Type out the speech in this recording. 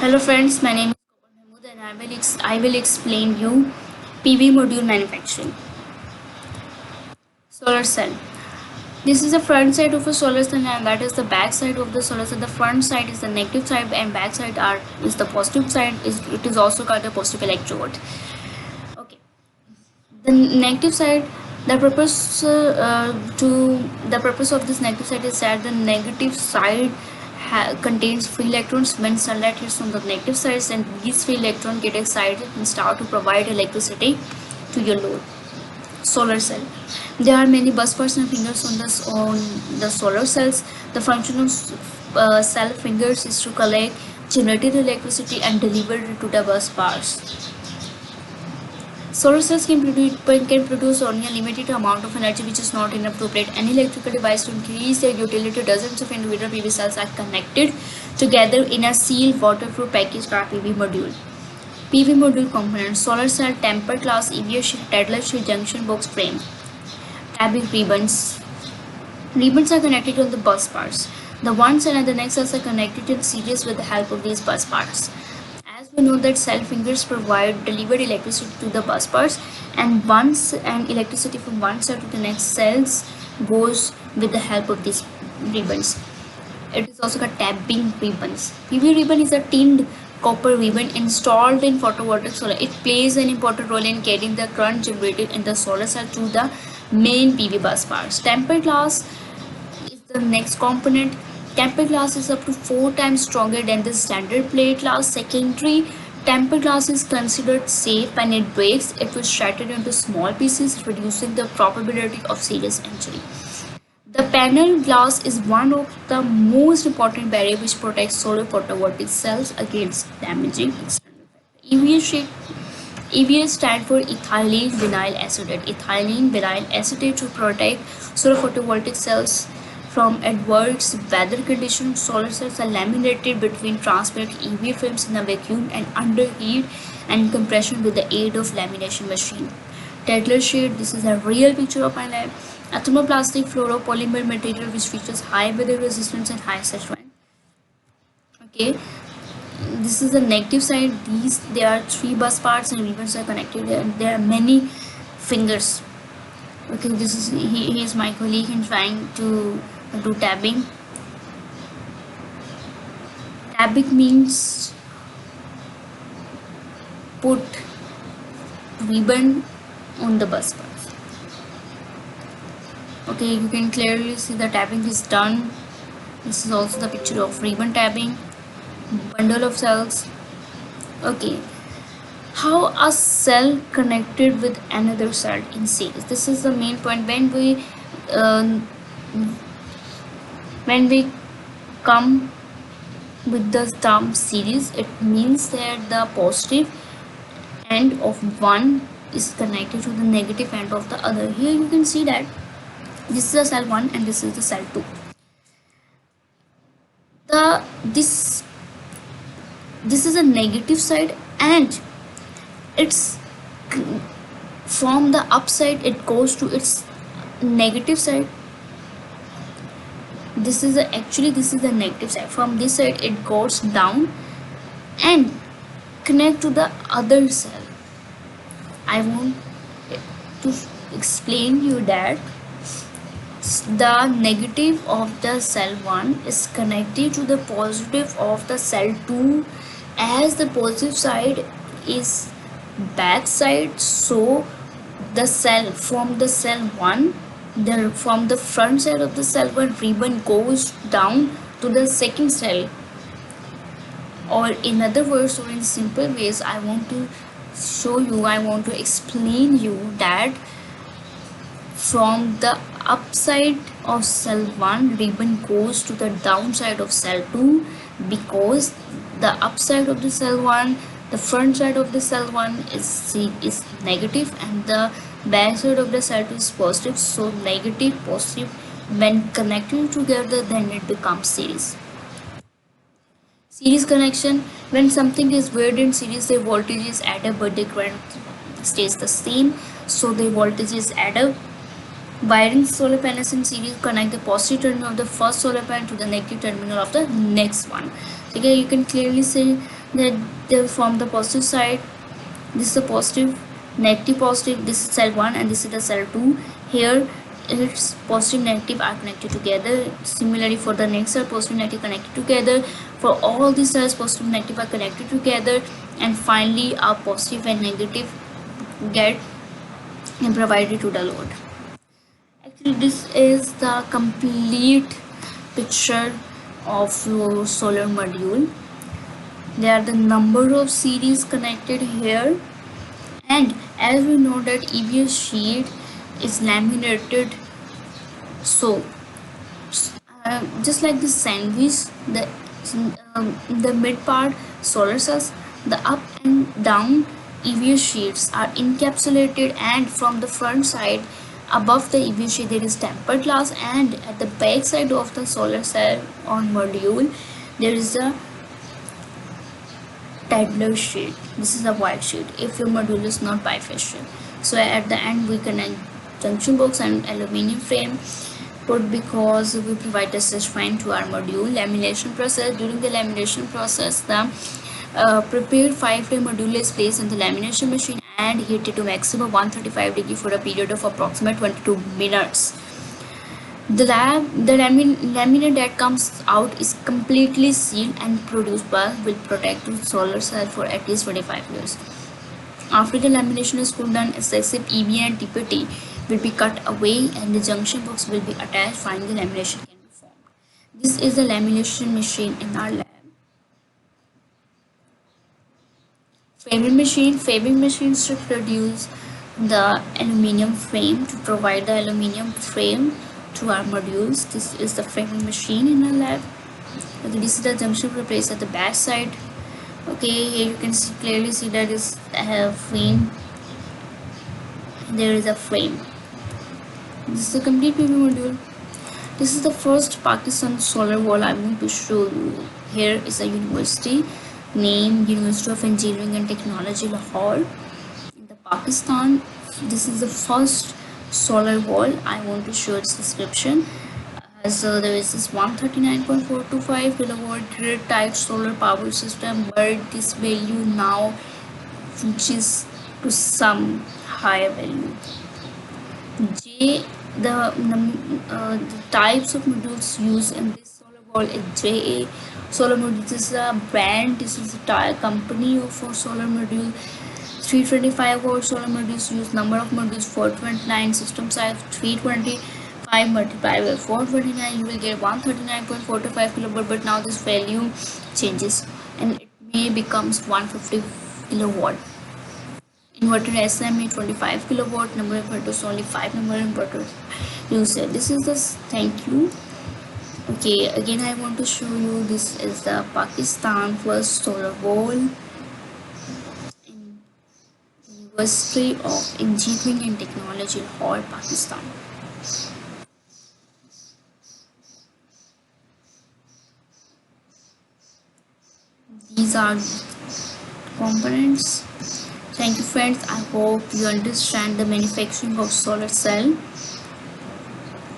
Hello friends, my name is Komal Mahmood and I will explain you PV module manufacturing. Solar cell. This is the front side of a solar cell and that is the back side of the solar cell. The front side is the negative side and back side is the positive side. It is also called the positive electrode. Okay. The negative side, the purpose the purpose of this negative side is that the negative side contains free electrons. When sunlight hits on the negative sides, and these free electrons get excited and start to provide electricity to your load. Solar cell. There are many busbars and fingers on the solar cells. The function of cell fingers is to collect generated electricity and deliver it to the bus bars. Solar cells can produce only a limited amount of energy which is not enough to operate any electrical device to increase their utility. Dozens of individual PV cells are connected together in a sealed waterproof package called PV module. PV module components: solar cell, tempered glass, EVA sheet, Tedlar sheet, junction box, frame. Tapping ribbons. Ribbons are connected on the bus bars. The one cell and the next cells are connected in series with the help of these bus bars. As we know that cell fingers provide delivered electricity to the bus bars, and electricity from one cell to the next cells goes with the help of these ribbons. It is also called tapping ribbons. PV ribbon is a tinned copper ribbon installed in photovoltaic solar. It plays an important role in carrying the current generated in the solar cell to the main PV bus bars. Tempered glass is the next component. Tempered glass is up to 4 times stronger than the standard plate glass. Secondary tempered glass is considered safe. When it breaks, it will shatter into small pieces, reducing the probability of serious injury. The panel glass is one of the most important barrier which protects solar photovoltaic cells against damaging external factors. EVA stand for ethylene vinyl acetate. Ethylene vinyl acetate to protect solar photovoltaic cells from adverse weather conditions. Solar cells are laminated between transparent EVA films in a vacuum and under heat and compression with the aid of lamination machine. Tedlar sheet. This is a real picture of my lab. A thermoplastic fluoropolymer material which features high weather resistance and high strength. Okay, this is the negative side. There are 3 bus parts and ribbons are connected and there are many fingers. Okay, this is he is my colleague and trying to do tabbing. Tabbing means put ribbon on the bus bars. Okay, you can clearly see the tapping is done. This is also the picture of ribbon tapping. Bundle of cells. Okay, how a cell connected with another cell in series. This is the main point. When we come with the term series, it means that the positive end of one is connected to the negative end of the other. Here you can see that this is the cell 1 and this is the cell 2. This is a negative side and it's from the upside it goes to its negative side. This is the negative side. From this side it goes down and connect to the other cell. I want to explain you that the negative of the cell 1 is connected to the positive of the cell 2, as the positive side is back side, so the cell from the cell 1, from the front side of the cell 1 ribbon goes down to the second cell, or in other words, or in simple ways, I want to explain you that from the upside of cell 1 ribbon goes to the downside of cell 2, because the upside of the cell 1, the front side of the cell 1 is negative and the back side of the cell 2 is positive. So negative positive when connected together, then it becomes series. Series connection: when something is wired in series, the voltage is added but the current stays the same, so the voltage is added. Wiring solar panels in series connect the positive terminal of the first solar panel to the negative terminal of the next one. Okay, you can clearly see that they form the positive side. This is the positive, negative, positive. This is cell 1 and this is the cell 2. Here its positive negative are connected together. Similarly for the next cell, positive negative connected together. For all these cells, positive negative are connected together, and finally our positive and negative get provided to the load. Actually, this is the complete picture of your solar module. There are the number of series connected here, and as we know that EBS sheet is laminated, so just like the sandwich, the mid part solar cells, the up and down EVA sheets are encapsulated, and from the front side above the EVA sheet there is tempered glass, and at the back side of the solar cell or module there is a Tadler sheet. This is a white sheet if your module is not bifacial. So at the end we connect junction box and aluminum frame put because we provide the such fine to our module. Lamination process. During the lamination process, the prepared 5-way module is placed in the lamination machine and heated to maximum 135 degree for a period of approximately 22 minutes. The laminate that comes out is completely sealed and produced by will protect the solar cell for at least 25 years. After the lamination is cooled down, excessive EVA and TPT will be cut away and the junction box will be attached. Finally, lamination can be formed. This is the lamination machine in our lab. Framing machines to produce the aluminum frame to provide the aluminum frame to our modules. This is the framing machine in our lab. Okay, this is the junction placed at the back side. Okay, here you can clearly see that is a frame. There is a frame. This is the complete PV module. This is the first Pakistan solar wall I want to show you. Here is a university named University of Engineering and Technology, Lahore, in the Pakistan. This is the first solar wall. I want to show its description. So there is this 139.425 kilowatt grid type solar power system, but this value now reaches to some higher value. The types of modules used in this solar wall is JA solar module. This is a brand. This is a tire company for solar module. 325 volt solar modules use number of modules 429, system size 325 multiplied by 429, you will get 139.45 kilowatt, but now this value changes and it may becomes 150 kilowatt. Inverter SMA 25 kilowatt, number of inverters only 5 number of inverters user. This is the thank you. Okay, again I want to show you, this is the Pakistan first solar wall in University of Engineering and Technology, Lahore, Pakistan. These are components. Thank you friends, I hope you understand the manufacturing of solar cell.